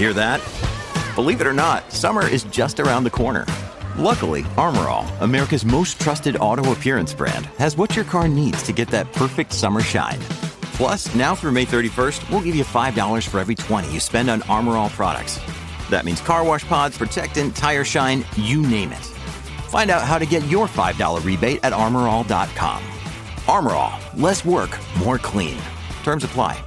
Hear that? Believe it or not, summer is just around the corner. Luckily, Armor All, America's most trusted auto appearance brand, has what your car needs to get that perfect summer shine. Plus, now through May 31st, we'll give you $5 for every $20 you spend on Armor All products. That means car wash pods, protectant, tire shine, you name it. Find out how to get your $5 rebate at armorall.com. Armor All, less work, more clean. Terms apply.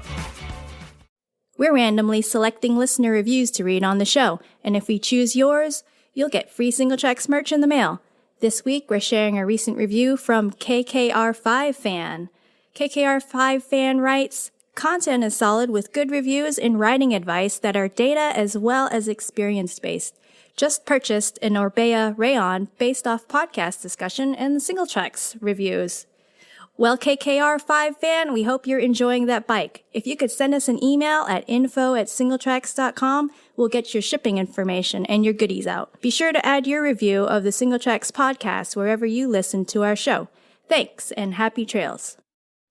We're randomly selecting listener reviews to read on the show, and if we choose yours, you'll get free Single Tracks merch in the mail. This week, we're sharing a recent review from KKR5 Fan. KKR5 Fan writes, "Content is solid with good reviews and writing advice that are data as well as experience-based. Just purchased an Orbea Rayon based off podcast discussion and Single Tracks reviews." Well, KKR5 Fan, we hope you're enjoying that bike. If you could send us an email at info@singletracks.com, we'll get your shipping information and your goodies out. Be sure to add your review of the Single Tracks podcast wherever you listen to our show. Thanks, and happy trails.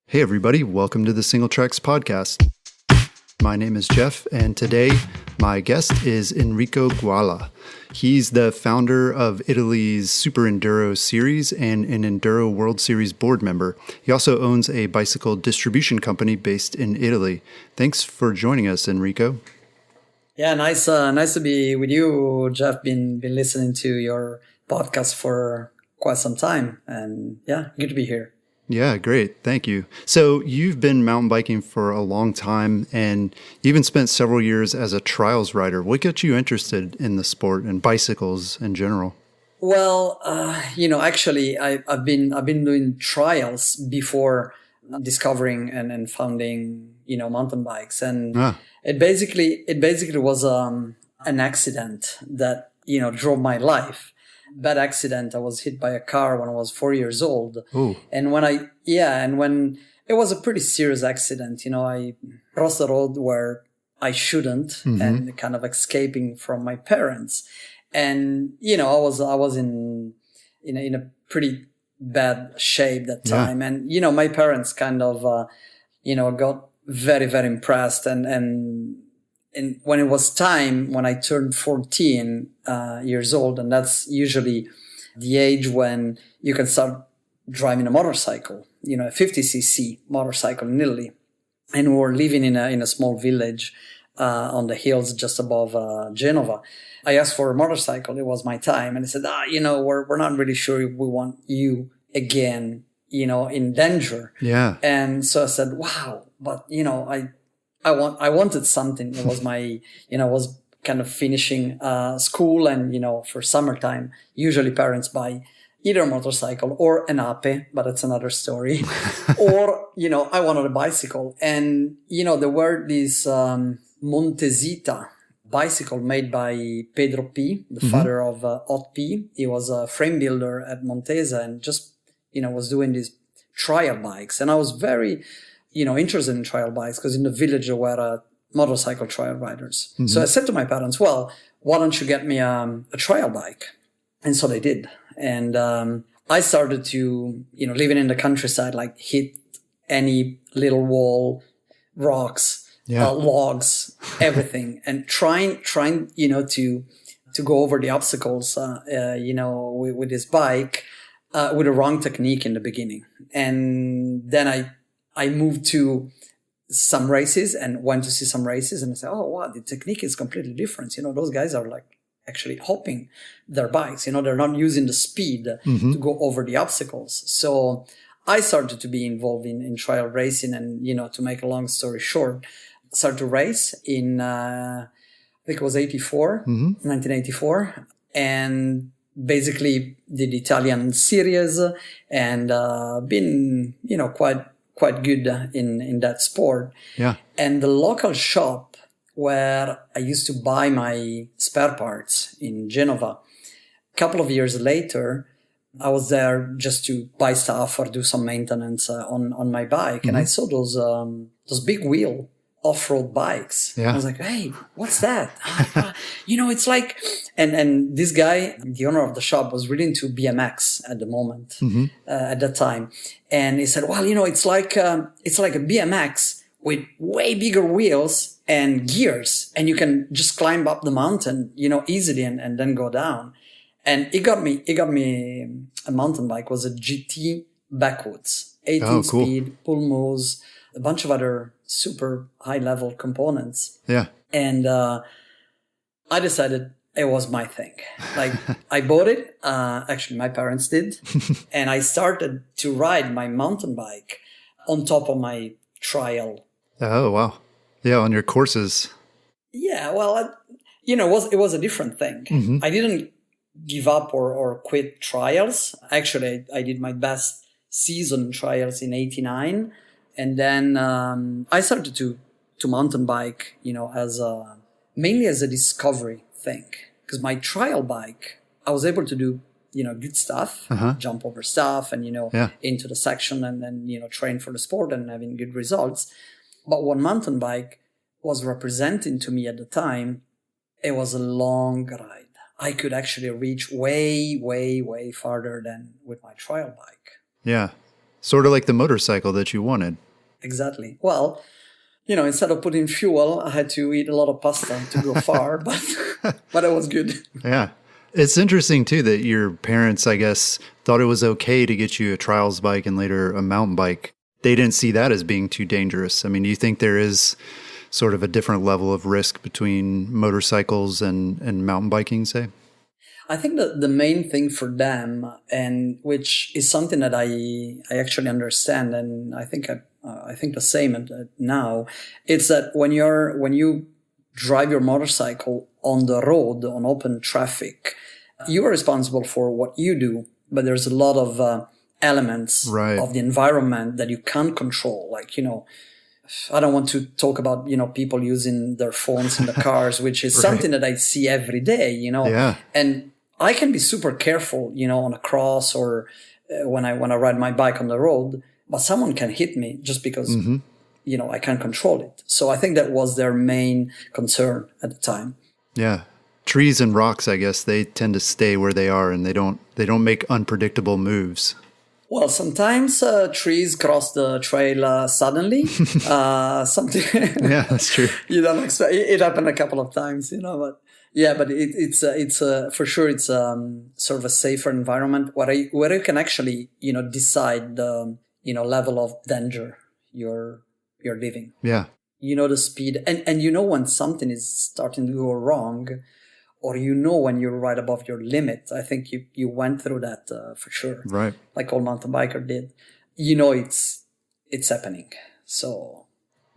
Hey everybody, welcome to the Single Tracks podcast. My name is Jeff, and today my guest is Enrico Guala. He's the founder of Italy's Superenduro series and an Enduro World Series board member. He also owns a bicycle distribution company based in Italy. Thanks for joining us, Enrico. Yeah, nice to be with you, Jeff. Been listening to your podcast for quite some time, and yeah, good to be here. Yeah, great. Thank you. So you've been mountain biking for a long time and even spent several years as a trials rider. What got you interested in the sport and bicycles in general? Well, actually, I've been doing trials before discovering and founding, mountain bikes. And it basically was an accident that, drove my life. Bad accident. I was hit by a car when I was 4 years old. Ooh. And when it was a pretty serious accident, I crossed the road where I shouldn't and kind of escaping from my parents. And, I was in a pretty bad shape that time. Yeah. And, my parents kind of, got very, very impressed and when it was time, when I turned 14 years old, and that's usually the age when you can start driving a motorcycle, a 50cc motorcycle in Italy. And we were living in a small village on the hills just above Genova. I asked for a motorcycle. It was my time. And they said, we're not really sure if we want you again, in danger. Yeah. And so I said, wow, but, I wanted something. It was my, was kind of finishing school and, for summertime, usually parents buy either a motorcycle or an ape, but that's another story. Or, I wanted a bicycle. And, there were these Montesita bicycle made by Pedro P., the father of Ott P. He was a frame builder at Montesa and just, was doing these trial bikes. And I was very interested in trial bikes because in the village there were motorcycle trial riders. So I said to my parents, well, why don't you get me a trial bike? And so they did. And I started to, living in the countryside, like hit any little wall, rocks, logs, everything. And trying, to go over the obstacles, with this bike, with the wrong technique in the beginning. And then I moved to some races and went to see some races and I said, oh, wow, the technique is completely different. Those guys are like actually hopping their bikes. They're not using the speed to go over the obstacles. So I started to be involved in trial racing and, to make a long story short, started to race in, I think it was 1984. And basically did Italian series and been, quite good in that sport. Yeah. And the local shop where I used to buy my spare parts in Genova, a couple of years later, I was there just to buy stuff or do some maintenance on my bike. And I saw those big wheel off-road bikes. Yeah. I was like, hey, what's that? It's like, and this guy, the owner of the shop, was really into BMX at the moment, at that time. And he said, well, it's like a BMX with way bigger wheels and gears, and you can just climb up the mountain, easily and then go down. And it got me a mountain bike. It was a GT backwoods, 18 Oh, cool. speed, pulmos, a bunch of other super high level components. Yeah. And I decided it was my thing. Like, I bought it. Actually, my parents did. And I started to ride my mountain bike on top of my trial. Oh, wow. Yeah, on your courses. Yeah, well, it was a different thing. Mm-hmm. I didn't give up or quit trials. Actually, I did my best season trials in 89. And then I started to mountain bike, mainly as a discovery thing. Because my trial bike, I was able to do, good stuff, jump over stuff and, into the section and then, train for the sport and having good results. But what mountain bike was representing to me at the time, it was a long ride. I could actually reach way, way, way farther than with my trial bike. Yeah. Sort of like the motorcycle that you wanted. Exactly. Well, instead of putting fuel, I had to eat a lot of pasta to go far, but it was good. Yeah. It's interesting, too, that your parents, I guess, thought it was okay to get you a trials bike and later a mountain bike. They didn't see that as being too dangerous. I mean, do you think there is sort of a different level of risk between motorcycles and mountain biking, say? I think that the main thing for them, and which is something that I actually understand, and I think the same now, it's that when you drive your motorcycle on the road on open traffic, you are responsible for what you do, but there's a lot of elements of the environment that you can't control. Like, I don't want to talk about, people using their phones in the cars, which is something that I see every day, Yeah. And I can be super careful, on a cross or when I ride my bike on the road, but someone can hit me just because, I can't control it. So I think that was their main concern at the time. Yeah. Trees and rocks, I guess, they tend to stay where they are and they don't make unpredictable moves. Well, sometimes trees cross the trail suddenly. Something. Yeah, that's true. You don't expect. It happened a couple of times, but yeah, but it's for sure it's sort of a safer environment where you can actually decide the level of danger you're living. Yeah. The speed and when something is starting to go wrong. Or when you're right above your limit. I think you went through that for sure. Right. Like all mountain biker did. It's happening. So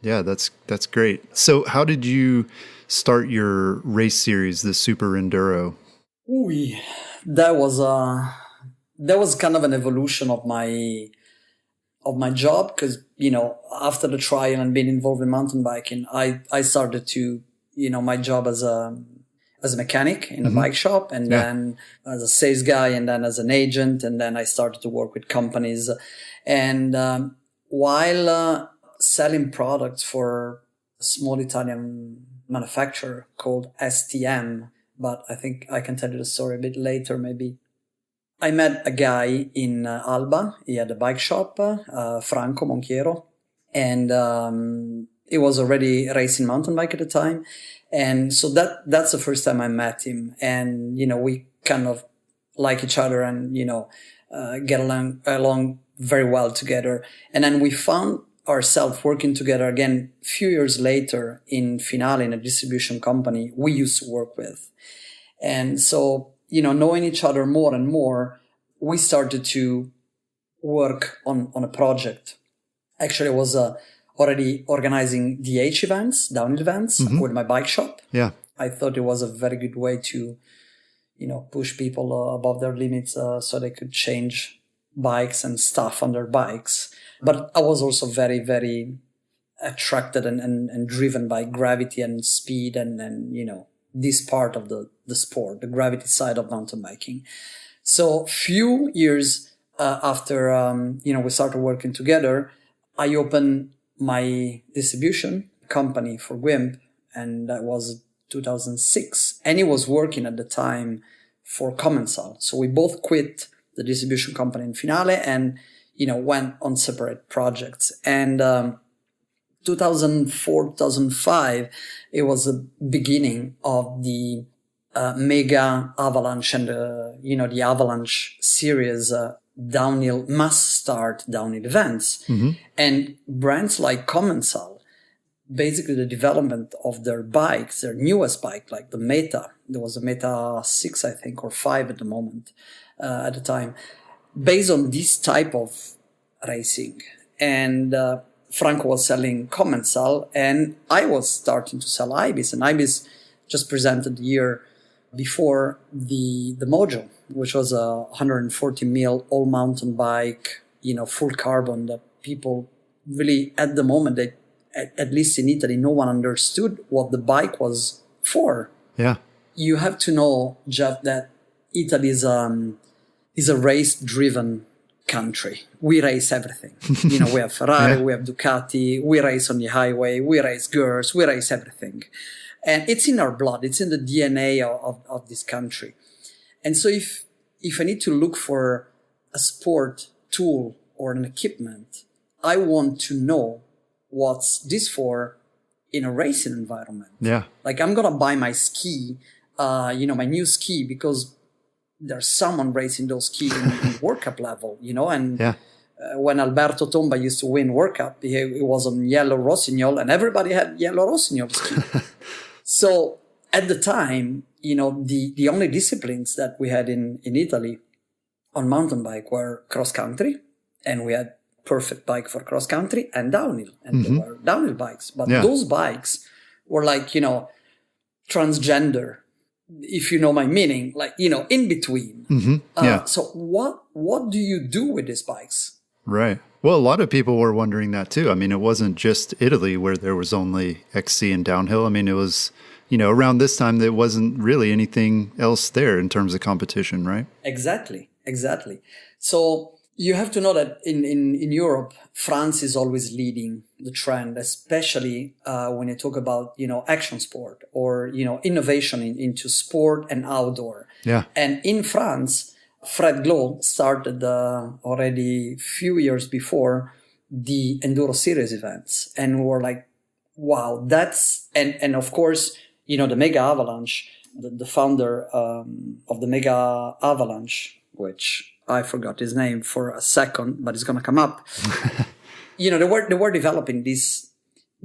yeah, that's great. So how did you start your race series, the Superenduro? Ooh, that was kind of an evolution of my job because after the trial and being involved in mountain biking, I started to my job as a mechanic in a bike shop and then as a sales guy and then as an agent. And then I started to work with companies. And while selling products for a small Italian manufacturer called STM, but I think I can tell you the story a bit later maybe. I met a guy in Alba. He had a bike shop, Franco Monchiero. And he was already racing mountain bike at the time. And so that's the first time I met him. And, we kind of like each other and, get along very well together. And then we found ourselves working together again a few years later in Finale, in a distribution company we used to work with. And so, knowing each other more and more, we started to work on a project. Actually, it was already organizing DH events, downhill events with my bike shop. Yeah. I thought it was a very good way to, push people above their limits so they could change bikes and stuff on their bikes. But I was also very, very attracted and driven by gravity and speed and this part of the sport, the gravity side of mountain biking. So few years after, we started working together, I opened my distribution company for Wimp, and that was 2006. And he was working at the time for Commensal. So we both quit the distribution company in Finale and, went on separate projects. And 2004, 2005, it was the beginning of the mega avalanche and, the avalanche series, downhill, must start downhill events. And brands like Commensal, basically the development of their bikes, their newest bike, like the Meta, there was a Meta 6, I think, or 5 at the moment, at the time, based on this type of racing. And Franco was selling Commensal, and I was starting to sell Ibis, and Ibis just presented the year before the Mojo, which was a 140 mil all mountain bike, full carbon, that people really, at the moment, they, at least in Italy, no one understood what the bike was for. Yeah. You have to know, Jeff, that Italy is a race-driven country. We race everything. We have Ferrari, we have Ducati, we race on the highway, we race girls, we race everything. And it's in our blood. It's in the DNA of this country. And so if I need to look for a sport tool or an equipment, I want to know what's this for in a racing environment. Yeah. Like, I'm going to buy my ski, my new ski, because there's someone racing those skis in World Cup level, and when Alberto Tomba used to win World Cup, he was on yellow Rossignol, and everybody had yellow Rossignol ski. So at the time, the only disciplines that we had in Italy on mountain bike were cross country, and we had perfect bike for cross country, and downhill, and there were downhill bikes. But those bikes were like, transgender, if you know my meaning, like, in between. So what do you do with these bikes? Right. Well, a lot of people were wondering that too. I mean, it wasn't just Italy where there was only XC and downhill. I mean, it was, around this time, there wasn't really anything else there in terms of competition, right? Exactly. So you have to know that in Europe, France is always leading the trend, especially when you talk about, action sport or, innovation into sport and outdoor. Yeah. And in France, Fred Glo started already a few years before the Enduro Series events. And we were like, wow, that's, and of course, the Mega Avalanche, the founder of the Mega Avalanche, which I forgot his name for a second, but it's going to come up. They were developing these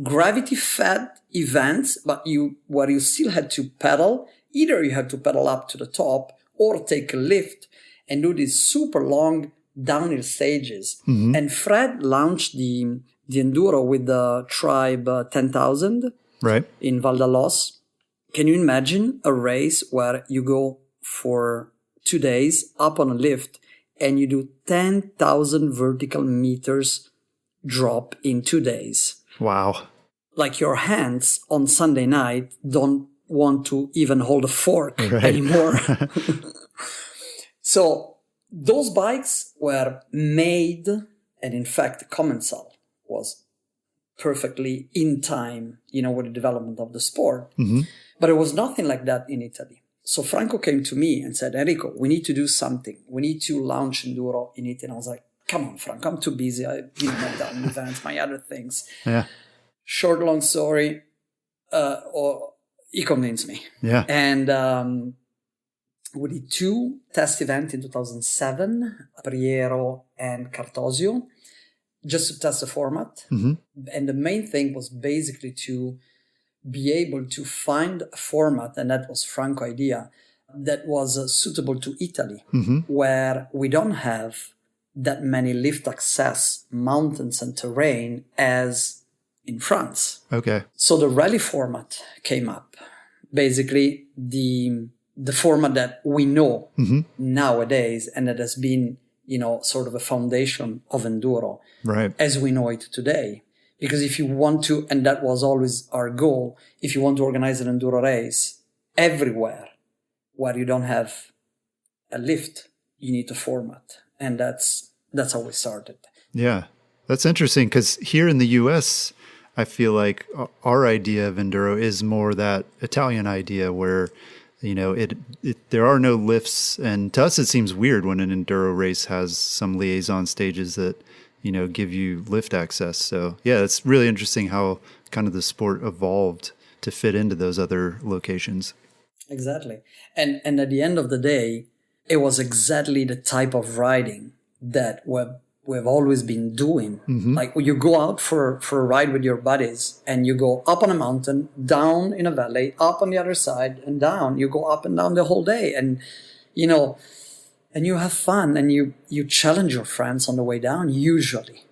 gravity-fed events, but where you still had to pedal. Either you had to pedal up to the top or take a lift and do these super long downhill stages. And Fred launched the Enduro with the Tribe 10,000 in Val d'Alos. Can you imagine a race where you go for 2 days up on a lift and you do 10,000 vertical meters drop in 2 days? Wow. Like, your hands on Sunday night don't want to even hold a fork anymore. So those bikes were made, and in fact, Commensal was perfectly in time, with the development of the sport. But it was nothing like that in Italy. So Franco came to me and said, Enrico, we need to do something. We need to launch Enduro in Italy. And I was like, come on, Franco, I'm too busy. I have done events, my other things. Yeah. Short, long story, or he convinced me. Yeah. And we did 2 test events in 2007, Priero and Cartosio, just to test the format. And the main thing was basically to be able to find a format, and that was Franco's idea, that was suitable to Italy, where we don't have that many lift access mountains and terrain as in France. Okay. So the rally format came up. Basically, the format that we know nowadays, and that has been, sort of a foundation of enduro as we know it today. Because if you want to, and that was always our goal, if you want to organize an enduro race everywhere where you don't have a lift, you need a format. And that's how we started. Yeah, that's interesting, because here in the US, I feel like our idea of enduro is more that Italian idea where, there are no lifts. And to us, it seems weird when an enduro race has some liaison stages that, give you lift access. So yeah, it's really interesting how kind of the sport evolved to fit into those other locations. Exactly. And at the end of the day, it was exactly the type of riding that we've always been doing. Like you go out for a ride with your buddies and you go up on a mountain, down in a valley, up on the other side and down. You go up and down the whole day and, and you have fun and you challenge your friends on the way down, usually.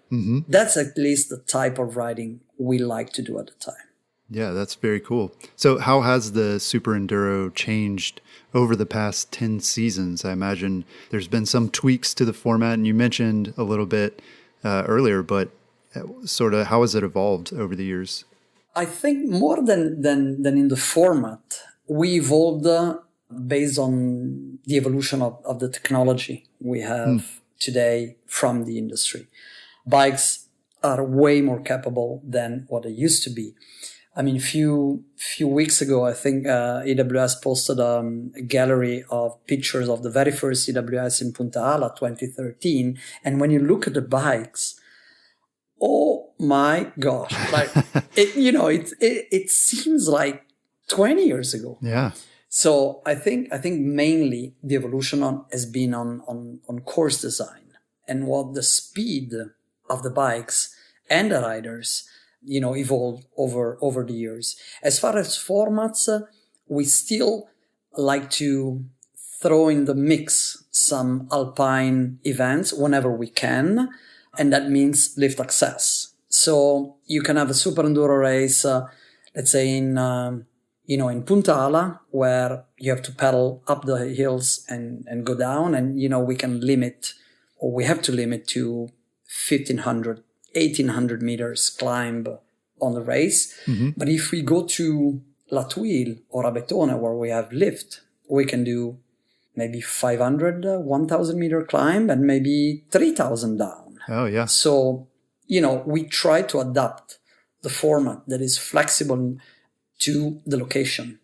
That's at least the type of riding we like to do at the time. Yeah, that's very cool. So how has the Superenduro changed over the past 10 seasons? I imagine there's been some tweaks to the format, and you mentioned a little bit earlier, but sort of how has it evolved over the years? I think more than in the format, we evolved based on the evolution of the technology we have today from the industry. Bikes are way more capable than what they used to be. I mean, few weeks ago, I think EWS posted a gallery of pictures of the very first EWS in Punta Ala 2013. And when you look at the bikes, oh my gosh, like it seems like 20 years ago. Yeah. So I think mainly the evolution has been on course design and what the speed of the bikes and the riders evolved over the years. As far as formats, we still like to throw in the mix some alpine events whenever we can, and that means lift access. So you can have a Superenduro race, let's say in Punta Ala, where you have to pedal up the hills and go down, and we have to limit to 1,800 meters climb on the race. But if we go to La Tuile or Abetone, where we have lift, we can do maybe 500, 1,000 meter climb and maybe 3,000 down. Oh, yeah. So, we try to adapt the format that is flexible to the location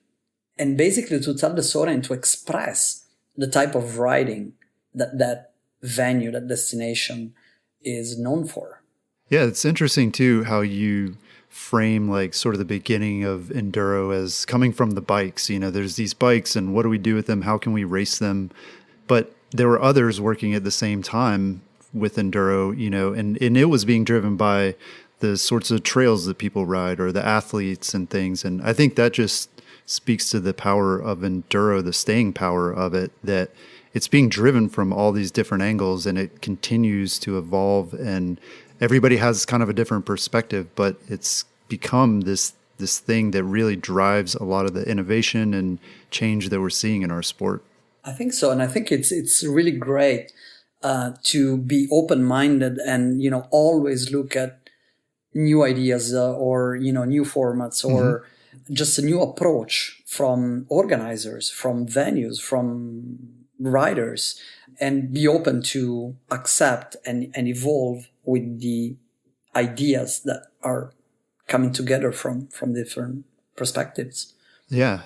and basically to tell the story and to express the type of riding that venue, that destination is known for. Yeah, it's interesting too how you frame like sort of the beginning of enduro as coming from the bikes. There's these bikes and what do we do with them? How can we race them? But there were others working at the same time with enduro, and it was being driven by the sorts of trails that people ride or the athletes and things. And I think that just speaks to the power of enduro, the staying power of it, that it's being driven from all these different angles and it continues to evolve, and everybody has kind of a different perspective, but it's become this thing that really drives a lot of the innovation and change that we're seeing in our sport. I think so. And I think it's really great to be open-minded and, always look at new ideas or, new formats or just a new approach from organizers, from venues, from riders, and be open to accept and evolve with the ideas that are coming together from different perspectives. Yeah.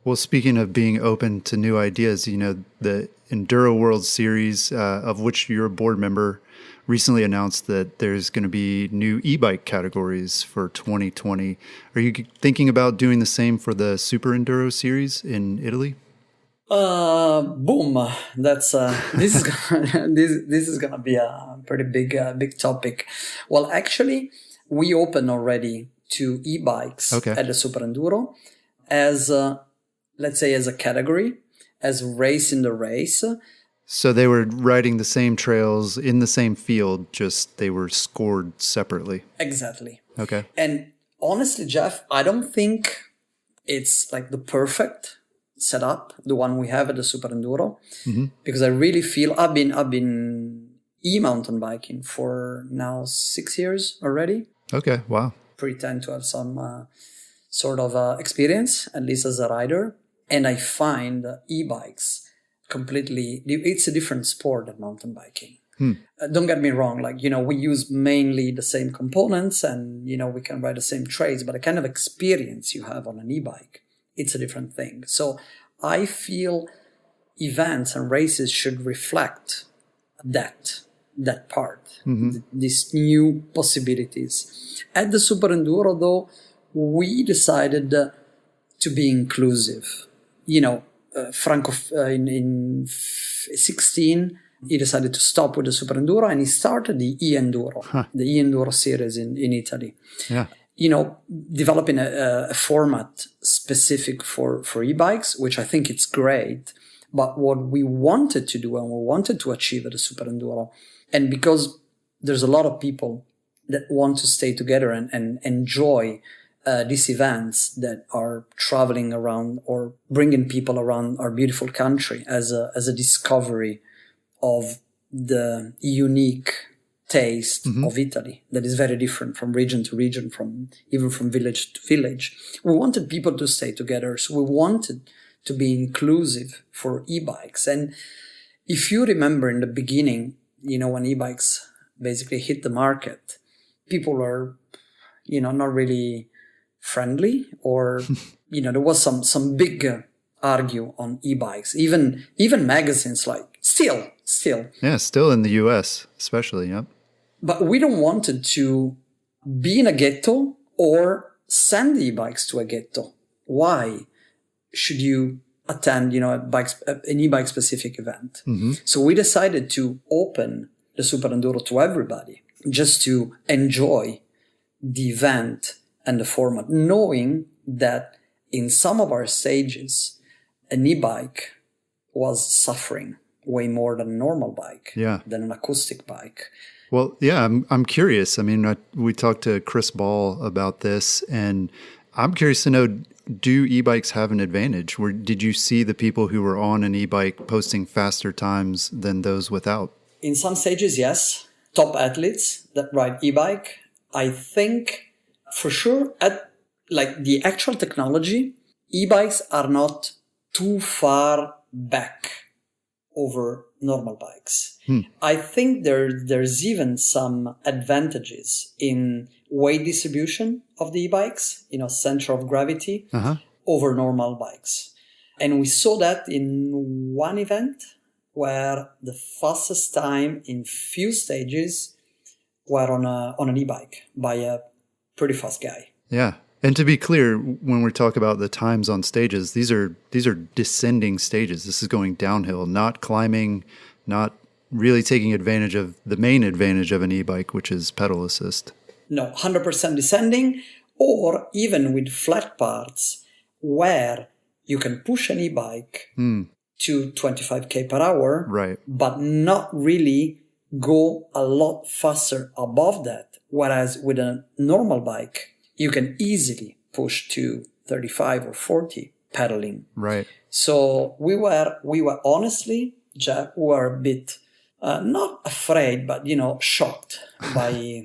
Well, speaking of being open to new ideas, the Enduro World Series, of which you're a board member, recently announced that there's going to be new e-bike categories for 2020. Are you thinking about doing the same for the Superenduro Series in Italy? Boom. That's this is gonna be a pretty big topic. Well, actually, we open already to e-bikes at the Superenduro as let's say as a category, as race in the race. So they were riding the same trails in the same field, just they were scored separately. Exactly. Okay. And honestly, Jeff, I don't think it's like the perfect setup, the one we have at the Superenduro, because I really feel I've been e-mountain biking for now 6 years already. Okay, wow. Pretend to have some sort of experience, at least as a rider, and I find e-bikes it's a different sport than mountain biking. Don't get me wrong, we use mainly the same components and, we can ride the same trails, but the kind of experience you have on an e-bike, it's a different thing. So I feel events and races should reflect that. that part, these new possibilities. At the Superenduro, though, we decided to be inclusive. Franco, in 16, he decided to stop with the Superenduro and he started the enduro, the enduro series in Italy. Yeah. Developing a format specific for e-bikes, which I think it's great. But what we wanted to do and we wanted to achieve at the Superenduro, and because there's a lot of people that want to stay together and enjoy these events that are traveling around or bringing people around our beautiful country as a discovery of the unique taste of Italy that is very different from region to region, even from village to village. We wanted people to stay together, so we wanted to be inclusive for e-bikes. And if you remember in the beginning, when e-bikes basically hit the market, people are, not really friendly, or, there was some big argue on e-bikes, even magazines, like still. Yeah, still in the US, especially, yep. But we don't wanted to be in a ghetto or send e-bikes to a ghetto. Why should you attend, an e-bike specific event? So we decided to open the Superenduro to everybody, just to enjoy the event and the format, knowing that in some of our stages, an e-bike was suffering way more than a normal bike, than an acoustic bike. Well, yeah, I'm curious. I mean, we talked to Chris Ball about this, and I'm curious to know, do e-bikes have an advantage? Did you see the people who were on an e-bike posting faster times than those without? In some stages, yes. Top athletes that ride e-bike, I think for sure at the actual technology, e-bikes are not too far back over normal bikes. I think there's even some advantages in weight distribution of the e-bikes, center of gravity over normal bikes. And we saw that in one event where the fastest time in few stages were on an e-bike by a pretty fast guy. Yeah. And to be clear, when we talk about the times on stages, these are descending stages. This is going downhill, not climbing, not really taking advantage of the main advantage of an e-bike, which is pedal assist. No, 100% descending, or even with flat parts where you can push an e-bike to 25k per hour, right, but not really go a lot faster above that. Whereas with a normal bike, you can easily push to 35 or 40 pedaling. Right. So we were honestly, Jeff, we were a bit not afraid, but shocked by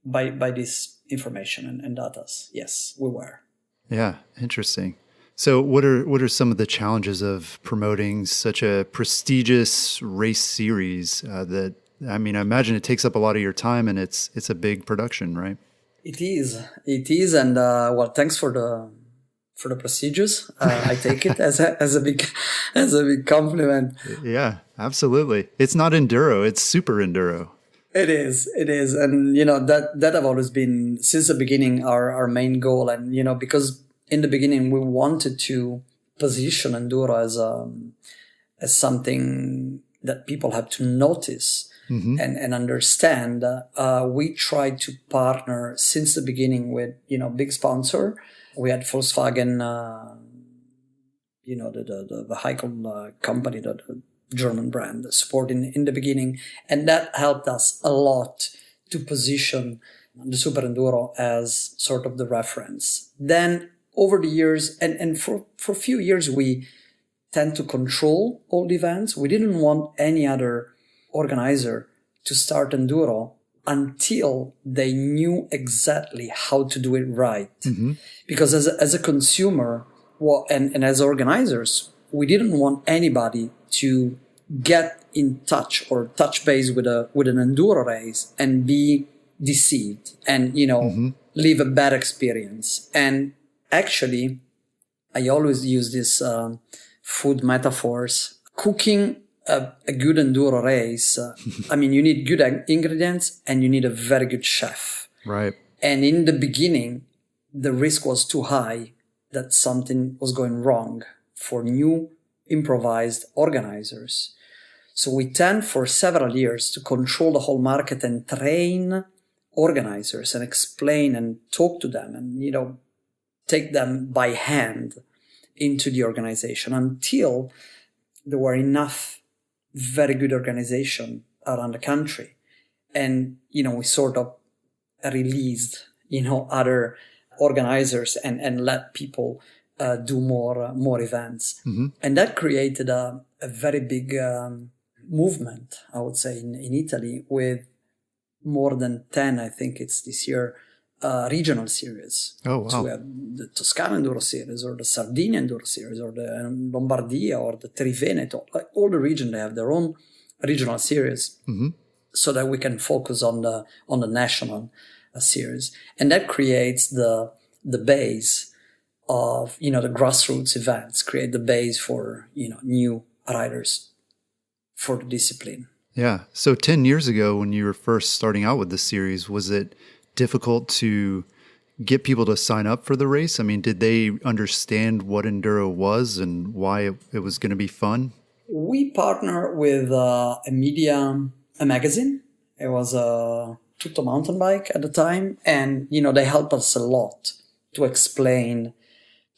this information and data. Yes, we were. Yeah, interesting. So what are some of the challenges of promoting such a prestigious race series I imagine it takes up a lot of your time, and it's a big production, right? It is, and thanks for the procedures. I take it as a big compliment. Yeah, absolutely. It's not enduro; it's super enduro. It is, and that have always been since the beginning our main goal, and because in the beginning we wanted to position enduro as something that people have to notice. And understand. We tried to partner since the beginning with big sponsor. We had Volkswagen, the vehicle company, the German brand, supporting in the beginning, and that helped us a lot to position the Superenduro as sort of the reference. Then over the years, and for a few years, we tend to control all the events. We didn't want any other organizer to start enduro until they knew exactly how to do it right. Because as a consumer, and as organizers, we didn't want anybody to get in touch or touch base with an enduro race and be deceived and live a bad experience. And actually, I always use this food metaphors. Cooking a good enduro race, I mean, you need good ingredients and you need a very good chef. Right. And in the beginning, the risk was too high that something was going wrong for new improvised organizers. So we tend for several years to control the whole market and train organizers and explain and talk to them and, take them by hand into the organization until there were enough very good organization around the country. And, we sort of released, other organizers and let people do more events. Mm-hmm. And that created a very big movement, I would say, in Italy with more than 10, I think it's this year, regional series. Oh, wow. So we have the Toscana Enduro Series or the Sardinia Enduro Series or the Lombardia or the Triveneto. Like all the regions, they have their own regional series, mm-hmm. so that we can focus on the national series. And that creates the base of, the grassroots events, create the base for, new riders for the discipline. Yeah. So 10 years ago, when you were first starting out with the series, was it difficult to get people to sign up for the race? I mean, did they understand what enduro was and why it was going to be fun? We partner with a magazine. It was a Tutto Mountain Bike at the time. And, they helped us a lot to explain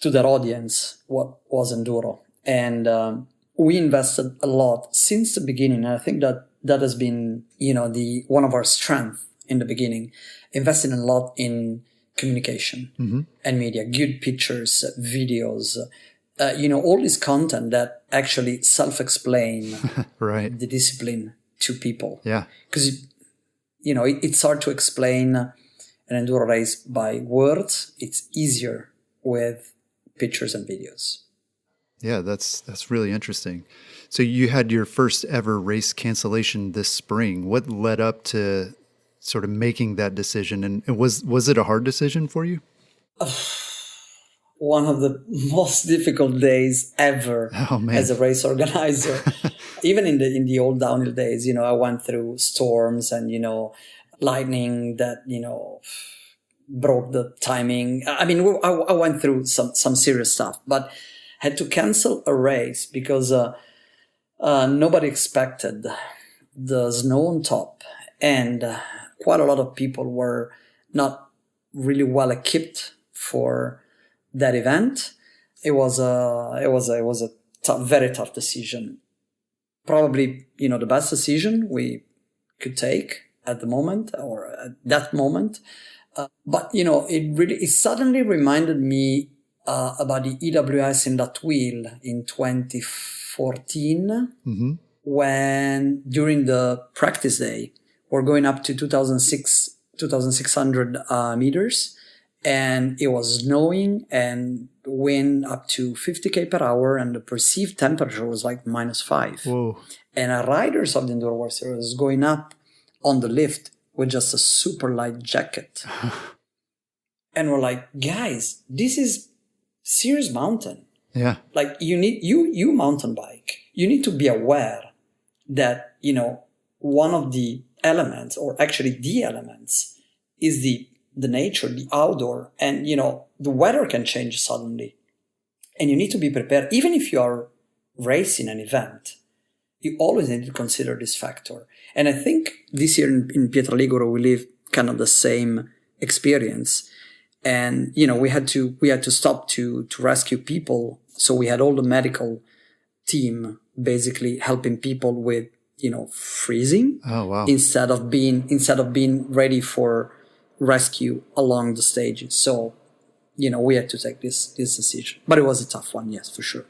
to their audience what was enduro. And we invested a lot since the beginning. And I think that has been, one of our strengths in the beginning, investing a lot in communication mm-hmm. and media, good pictures, videos, all this content that actually self-explain right. the discipline to people. Yeah. Because, it's hard to explain an enduro race by words. It's easier with pictures and videos. Yeah, that's really interesting. So you had your first ever race cancellation this spring. What led up to sort of making that decision? And was it a hard decision for you? One of the most difficult days ever as a race organizer. Even in the old downhill days, I went through storms and, lightning that, broke the timing. I mean, I went through some serious stuff, but had to cancel a race because nobody expected the snow on top, and quite a lot of people were not really well equipped for that event. It was a very tough decision. Probably, the best decision we could take at the moment or at that moment. But, it suddenly reminded me about the EWS in that wheel in 2014, mm-hmm. when during the practice day, we're going up to 2,600 meters, and it was snowing and wind up to 50 km/h, and the perceived temperature was like -5. Whoa. And a riders of the Enduro World Series was going up on the lift with just a super light jacket. And we're like, guys, this is serious mountain. Yeah. Like you mountain bike, you need to be aware that, one of the elements, or actually the elements, is the nature, the outdoor, and, the weather can change suddenly. And you need to be prepared. Even if you are racing an event, you always need to consider this factor. And I think this year in Pietraliguro, we live kind of the same experience. And, we had to stop to rescue people. So we had all the medical team basically helping people with, freezing. Oh, wow. Instead of being ready for rescue along the stages. So, we had to take this decision, but it was a tough one. Yes, for sure.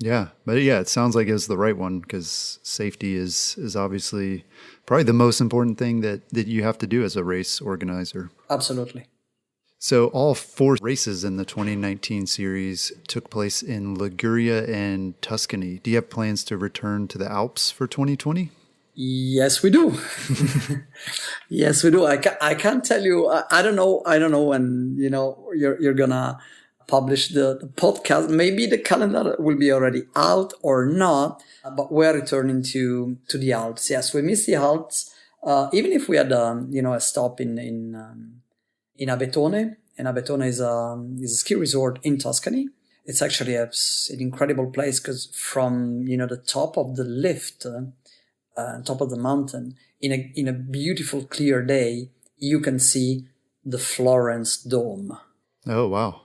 Yeah. But yeah, it sounds like it was the right one, because safety is obviously probably the most important thing that you have to do as a race organizer. Absolutely. So all 4 races in the 2019 series took place in Liguria and Tuscany. Do you have plans to return to the Alps for 2020? Yes, we do. Yes, we do. I can't tell you. I don't know when, you're gonna publish the podcast. Maybe the calendar will be already out or not, but we're returning to the Alps. Yes, we miss the Alps. Even if we had, a stop in Abetone. And Abetone is a ski resort in Tuscany. It's actually an incredible place because from, the top of the lift, top of the mountain, in a beautiful clear day, you can see the Florence Dome. Oh, wow.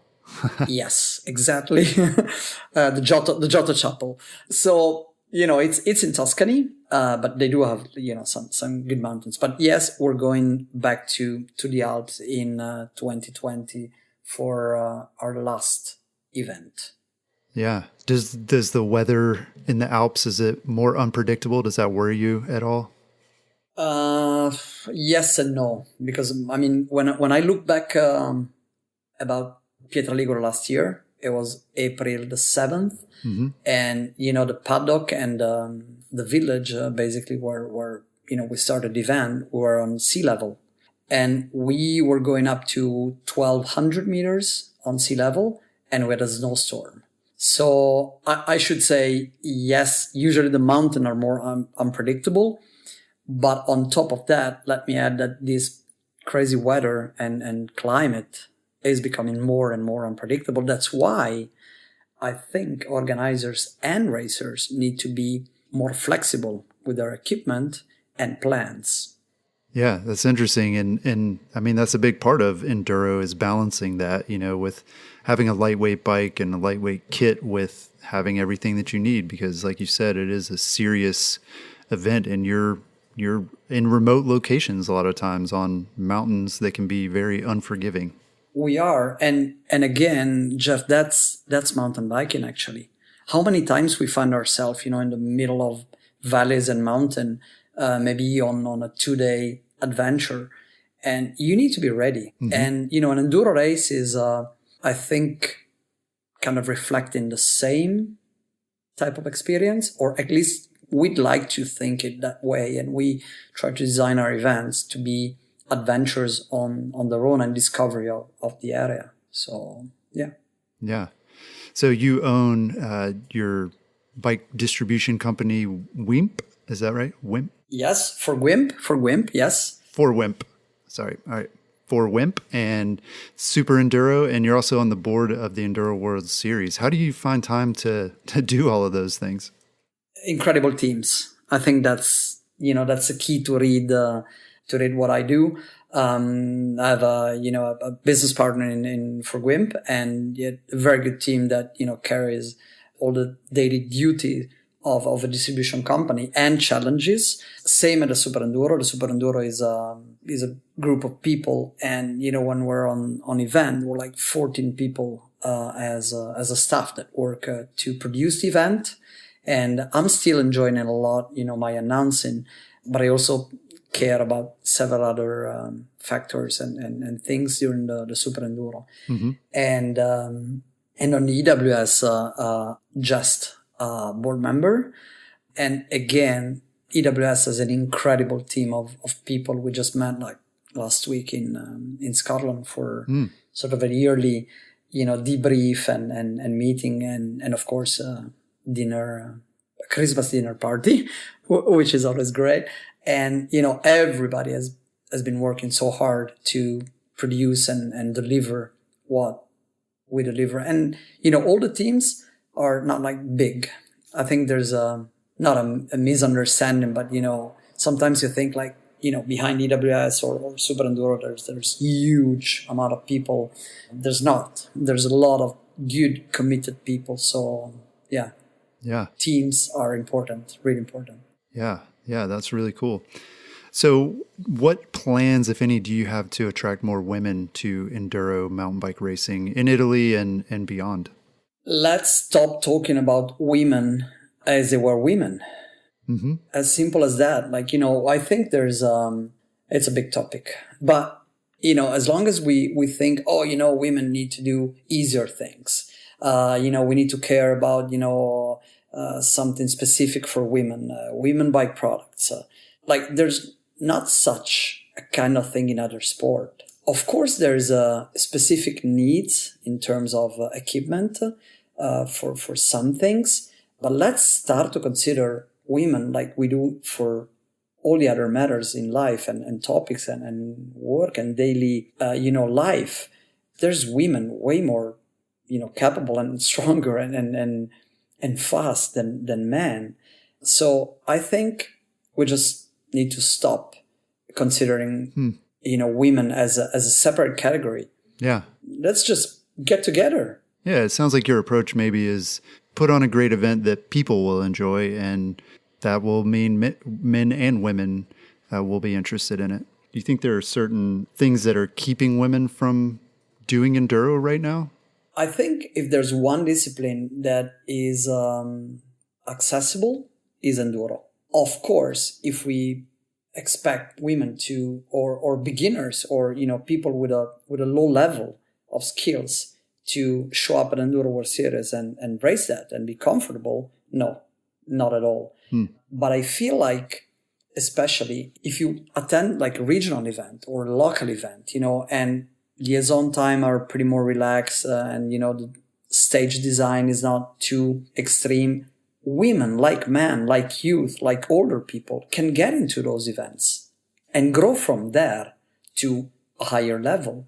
Yes, exactly. The Giotto Chapel. So, it's in Tuscany, but they do have, some good mountains. But yes, we're going back to the Alps in 2020 for our last event. Yeah. Does the weather in the Alps, is it more unpredictable? Does that worry you at all? Yes and no, because when I look back about Pietraligure last year, it was April the 7th, and the paddock and the village basically where we started the event, we were on sea level, and we were going up to 1,200 meters on sea level, and we had a snowstorm. So I should say yes. Usually the mountains are more unpredictable. But on top of that, let me add that this crazy weather and climate is becoming more and more unpredictable. That's why I think organizers and racers need to be more flexible with their equipment and plans. Yeah, that's interesting. And that's a big part of enduro is balancing that, with having a lightweight bike and a lightweight kit with having everything that you need. Because like you said, it is a serious event and you're in remote locations a lot of times on mountains that can be very unforgiving. We are. And again, Jeff, that's mountain biking actually. How many times we find ourselves, in the middle of valleys and mountain, maybe on a 2-day adventure, and you need to be ready. Mm-hmm. And, an enduro race is, I think, kind of reflecting the same type of experience, or at least we'd like to think it that way, and we try to design our events to be adventures on their own and discovery of the area. So, yeah. Yeah. So you own your bike distribution company, WIMP, is that right? WIMP? Yes, for WIMP, yes. For WIMP, sorry. All right. For WIMP and Superenduro, and you're also on the board of the Enduro World Series. How do you find time to do all of those things? Incredible teams. I think that's the key to read what I do. I have a business partner in for WIMP, and yet a very good team that carries all the daily duty of a distribution company and challenges. Same at the Superenduro. The Superenduro is a group of people, and when we're on event, we're like 14 people as a staff that work to produce the event. And I'm still enjoying it a lot, my announcing, but I also care about several other factors and things during the Superenduro. Mm-hmm. And on the EWS, just board member. And again, EWS has an incredible team of people. We just met like last week in Scotland for sort of a yearly, debrief and meeting and of course, dinner, Christmas dinner party, which is always great. And, everybody has been working so hard to produce and deliver what we deliver. And, all the teams are not like big. I think there's not a misunderstanding, but, sometimes you think like, behind EWS or Superenduro, there's huge amount of people. There's not. There's a lot of good, committed people. So, yeah. Yeah. Teams are important, really important. Yeah. Yeah. That's really cool. So what plans, if any, do you have to attract more women to enduro mountain bike racing in Italy and beyond? Let's stop talking about women as they were women. Mm-hmm. As simple as that. Like, I think there's, it's a big topic, but, as long as we think, women need to do easier things. We need to care about, something specific for women bike products. Like there's not such a kind of thing in other sport. of course, there's a specific needs in terms of equipment for some things, but let's start to consider women like we do for all the other matters in life and topics and work and daily, life. There's women way more, capable and stronger and fast than men. So I think we just need to stop considering, women as a separate category. Yeah. Let's just get together. Yeah. It sounds like your approach maybe is put on a great event that people will enjoy, and that will mean men and women will be interested in it. Do you think there are certain things that are keeping women from doing enduro right now? I think if there's one discipline that is accessible, is enduro. Of course, if we expect women to, or beginners, or people with a low level of skills to show up at Enduro World Series and race that and be comfortable, no, not at all. But I feel like, especially if you attend like a regional event or a local event, and liaison time are pretty more relaxed, and the stage design is not too extreme, women like men, like youth, like older people can get into those events and grow from there to a higher level.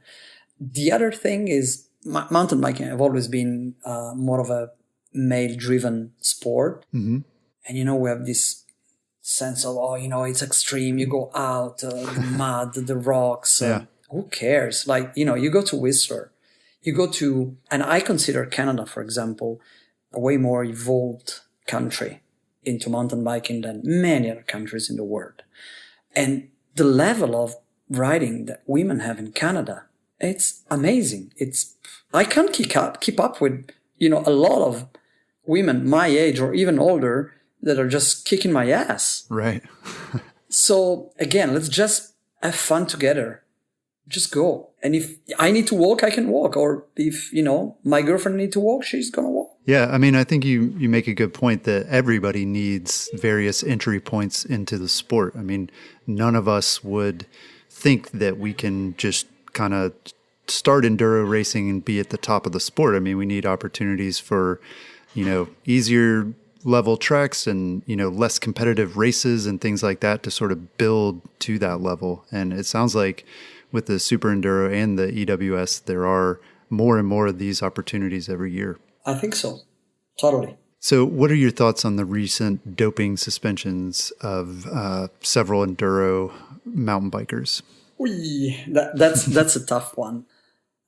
The other thing is mountain biking have always been more of a male-driven sport. Mm-hmm. And, we have this sense of, it's extreme. You go out, the mud, the rocks. Yeah. Who cares? Like, you go to Whistler, you go to, and I consider Canada, for example, a way more evolved country into mountain biking than many other countries in the world. And the level of riding that women have in Canada, it's amazing. I can't keep up with, a lot of women my age or even older that are just kicking my ass. Right. So again, let's just have fun together. Just go. And if I need to walk, I can walk. Or if, my girlfriend needs to walk, she's going to walk. Yeah. I mean, I think you make a good point that everybody needs various entry points into the sport. I mean, none of us would think that we can just kind of start enduro racing and be at the top of the sport. I mean, we need opportunities for, easier level tracks and, less competitive races and things like that to sort of build to that level. And it sounds like with the Superenduro and the EWS, there are more and more of these opportunities every year. I think so. Totally. So what are your thoughts on the recent doping suspensions of several enduro mountain bikers? That's a tough one.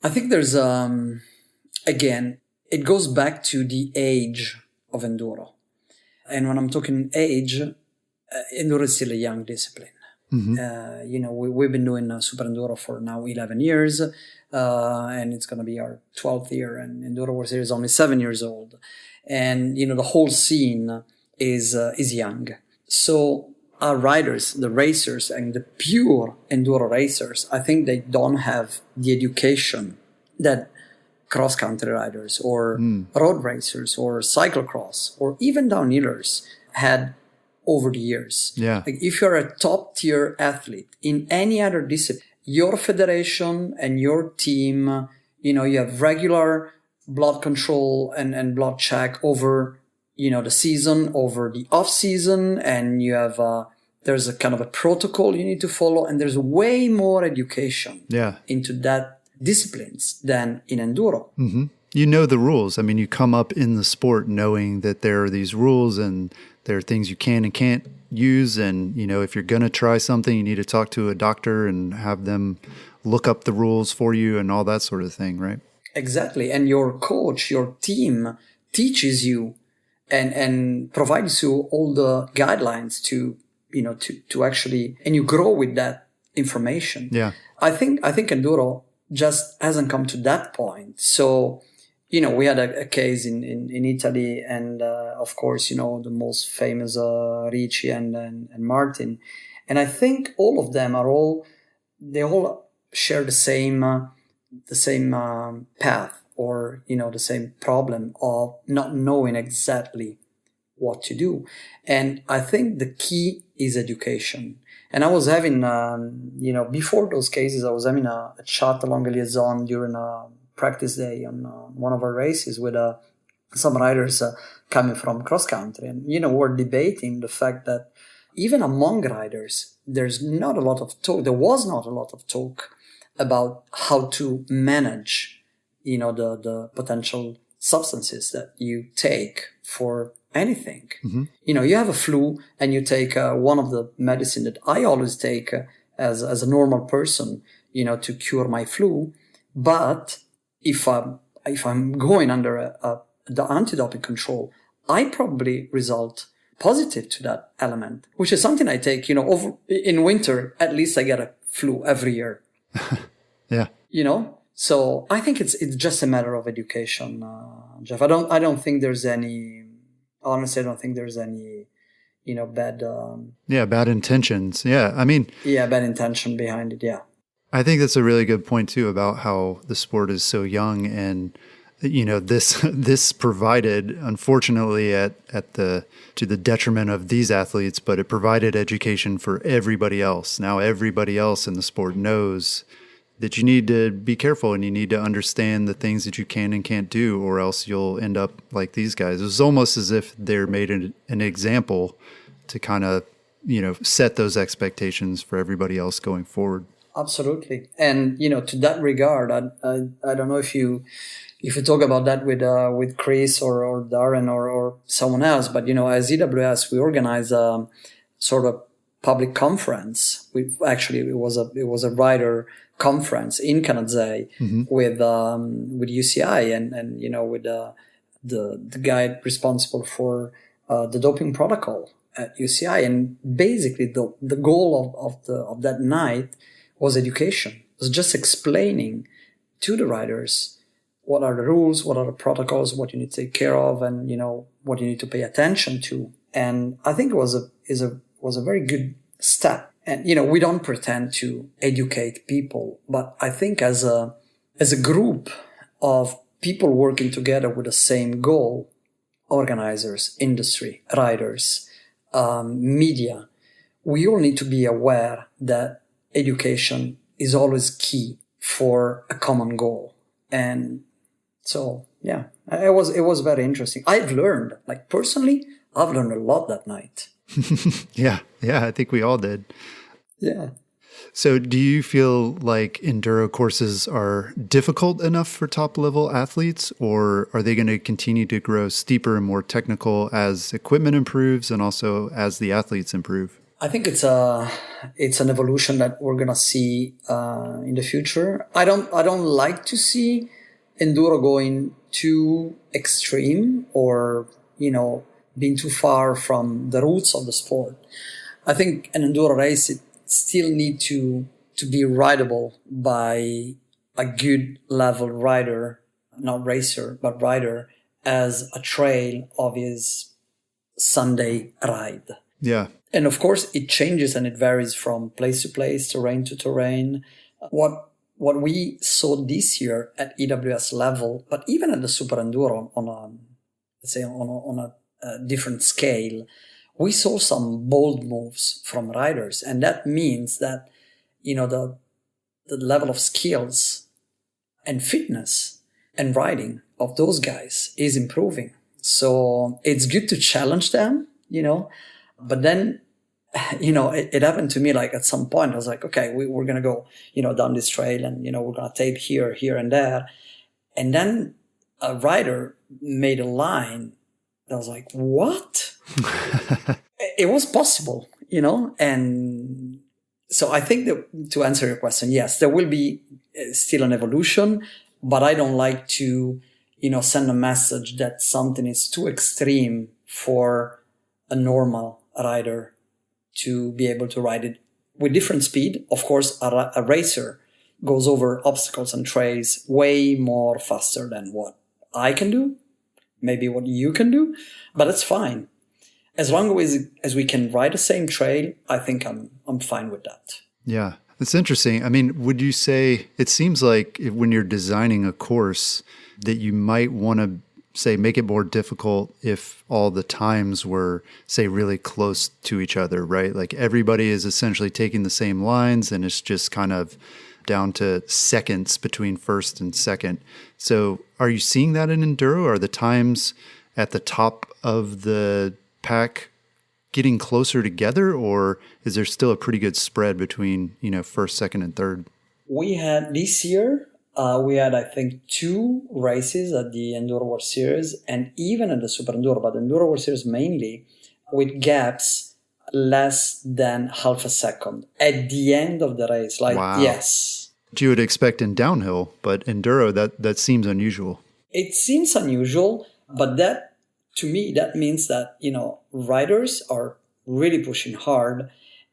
I think there's, again, it goes back to the age of enduro. And when I'm talking age, enduro is still a young discipline. Mm-hmm. We've been doing Superenduro for now 11 years, and it's going to be our 12th year, and Enduro World Series is only 7 years old. And, the whole scene is young. So our riders, the racers and the pure enduro racers, I think they don't have the education that cross-country riders or road racers or cyclocross or even downhillers had over the years. Yeah. Like if you're a top tier athlete in any other discipline, your federation and your team, you have regular blood control and blood check over, the season, over the off season. And you have, there's a kind of a protocol you need to follow. And there's way more education into that disciplines than in enduro. Mm-hmm. You know the rules. I mean, you come up in the sport knowing that there are these rules and there are things you can and can't use. And, if you're going to try something, you need to talk to a doctor and have them look up the rules for you and all that sort of thing, right? Exactly. And your coach, your team teaches you and provides you all the guidelines to actually, and you grow with that information. Yeah. I think enduro just hasn't come to that point. So, we had a case in Italy and, of course, the most famous, Ricci and Martin. And I think all of them they all share the same path or, the same problem of not knowing exactly what to do. And I think the key is education. And I was having, before those cases, I was having a chat along the liaison during a practice day on one of our races with some riders coming from cross country. And, we're debating the fact that even among riders, there's not a lot of talk. There was not a lot of talk about how to manage, the potential substances that you take for anything. Mm-hmm. You have a flu and you take one of the medicine that I always take as a normal person, to cure my flu. But if I'm going under the anti-doping control, I probably result positive to that element, which is something I take, over in winter. At least I get a flu every year. Yeah. So I think it's just a matter of education, Jeff. I don't think there's any. Honestly, I don't think there's any, bad. Bad intentions. Yeah, I mean. Yeah, bad intention behind it. Yeah. I think that's a really good point too about how the sport is so young, and this provided, unfortunately, to the detriment of these athletes, but it provided education for everybody else. Now everybody else in the sport knows that you need to be careful and you need to understand the things that you can and can't do, or else you'll end up like these guys. It was almost as if they're made an example to kind of, set those expectations for everybody else going forward. Absolutely. And, to that regard, I don't know if you talk about that with Chris or Darren or someone else, but, as EWS, we organize a sort of public conference. It was a rider conference in Canazei with UCI and with the guy responsible for the doping protocol at UCI. And basically the goal of that night was education. It was just explaining to the riders what are the rules, what are the protocols, what you need to take care of, and what you need to pay attention to. And I think it was a very good step. And, we don't pretend to educate people, but I think as a group of people working together with the same goal, organizers, industry, riders, media, we all need to be aware that education is always key for a common goal. And so, yeah, it was very interesting. I've learned, personally, I've learned a lot that night. Yeah, I think we all did. Yeah. So do you feel like enduro courses are difficult enough for top-level athletes, or are they going to continue to grow steeper and more technical as equipment improves and also as the athletes improve? I think it's an evolution that we're going to see in the future. I don't like to see enduro going too extreme or, being too far from the roots of the sport. I think an enduro race, it still need to be rideable by a good level rider, not racer, but rider, as a trail of his Sunday ride. Yeah. And of course, it changes and it varies from place to place, terrain to terrain. What we saw this year at EWS level, but even at the Superenduro on a different scale, we saw some bold moves from riders. And that means that, the level of skills and fitness and riding of those guys is improving. So it's good to challenge them, but then, it happened to me, at some point, I was like, okay, we're going to go, down this trail and, we're going to tape here and there. And then a rider made a line. I was like, what? It was possible, and so I think that to answer your question, yes, there will be still an evolution, but I don't like to, send a message that something is too extreme for a normal rider to be able to ride it with different speed. Of course, a racer goes over obstacles and trails way more faster than what I can do, maybe what you can do, but it's fine. As long as we can ride the same trail, I think I'm fine with that. Yeah, it's interesting. I mean, would you say it seems like when you're designing a course that you might want to say, make it more difficult if all the times were, say, really close to each other, right? Like everybody is essentially taking the same lines and it's just kind of down to seconds between first and second. So are you seeing that in enduro? Are the times at the top of the pack getting closer together, or is there still a pretty good spread between, first, second, and third? We had this year, I think, 2 races at the Enduro World Series and even at the Superenduro, but Enduro World Series mainly, with gaps less than half a second at the end of the race. Wow. Yes. Which you would expect in downhill, but enduro, that seems unusual. It seems unusual, but to me, that means that, riders are really pushing hard.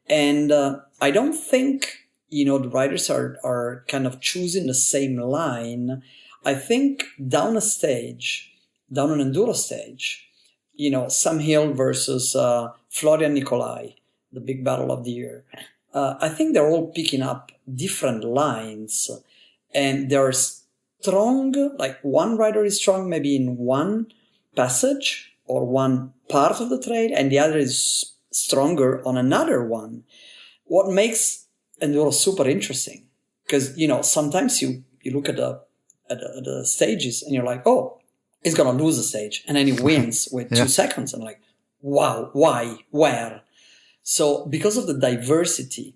And I don't think, the riders are kind of choosing the same line. I think down an enduro stage, Sam Hill versus Florian Nicolai, the big battle of the year. I think they're all picking up different lines, and they're strong. Like one rider is strong maybe in one passage or one part of the trail, and the other is stronger on another one. What makes enduro super interesting, because sometimes you look at the stages and you're like, oh, he's gonna lose the stage, and then he wins with 2 seconds. And like, wow, why, where? So because of the diversity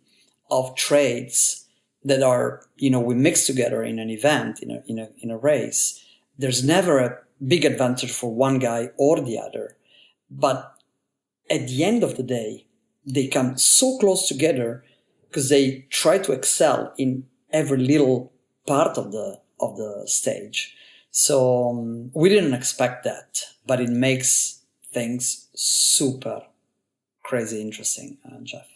of traits that are, we mix together in an event, in a race, there's never a big advantage for one guy or the other. But at the end of the day, they come so close together because they try to excel in every little part of the stage. So we didn't expect that, but it makes things super crazy interesting, Jeff.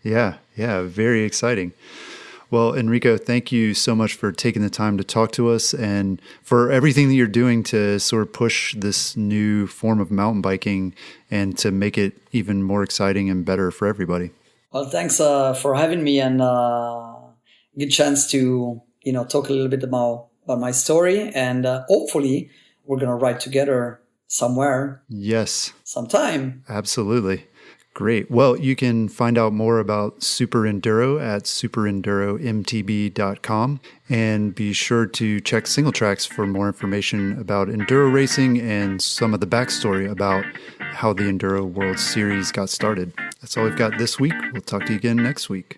Yeah, very exciting. Well, Enrico, thank you so much for taking the time to talk to us and for everything that you're doing to sort of push this new form of mountain biking and to make it even more exciting and better for everybody. Well, thanks for having me, and good chance to talk a little bit about my story, and hopefully we're gonna ride together somewhere. Yes. Sometime. Absolutely. Great. Well, you can find out more about Superenduro at superenduromtb.com, and be sure to check Single Tracks for more information about enduro racing and some of the backstory about how the Enduro World Series got started. That's all we've got this week. We'll talk to you again next week.